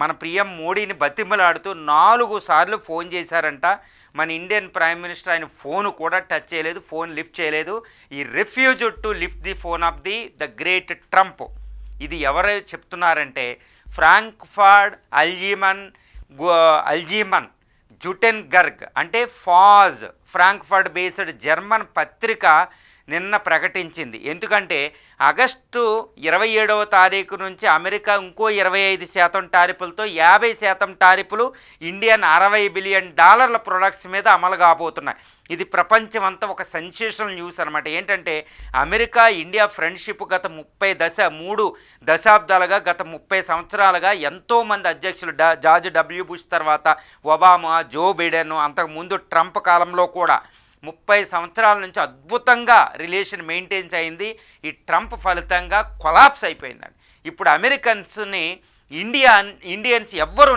మన పిఎం మోడీని బతిమలాడుతూ 4 సార్లు ఫోన్ చేశారంట. మన ఇండియన్ ప్రైమ్ మినిస్టర్ ఆయన ఫోన్ కూడా టచ్ చేయలేదు, ఫోన్ లిఫ్ట్ చేయలేదు. ఈ refuse to lift the phone off the great Trump. ఇది ఎవరు చెప్తున్నారంటే ఫ్రాంక్ఫర్ట్ అల్జీమన్ జుటెన్బర్గ్ అంటే ఫాజ్, ఫ్రాంక్ఫర్ట్ బేస్డ్ జర్మన్ పత్రిక నిన్న ప్రకటించింది. ఎందుకంటే ఆగస్టు 27వ తారీఖు నుంచి అమెరికా ఇంకో 25% టారిఫులతో 50% టారిఫులు ఇండియన్ $60 బిలియన్ ప్రొడక్ట్స్ మీద అమలు కాబోతున్నాయి. ఇది ప్రపంచం అంతా ఒక సెన్సేషనల్ న్యూస్ అనమాట. ఏంటంటే అమెరికా ఇండియా ఫ్రెండ్షిప్ గత 3 దశాబ్దాలుగా, గత 30 సంవత్సరాలుగా ఎంతోమంది అధ్యక్షులు, జార్జ్ డబ్ల్యూ బుష్ తర్వాత ఒబామా, జో బైడెన్, అంతకుముందు ట్రంప్ కాలంలో కూడా 30 సంవత్సరాల నుంచి అద్భుతంగా రిలేషన్ మెయింటైన్స్ అయింది. ఈ ట్రంప్ ఫలితంగా కొలాప్స్ అయిపోయిందండి. ఇప్పుడు అమెరికన్స్ని ఇండియన్స్ ఎవ్వరూ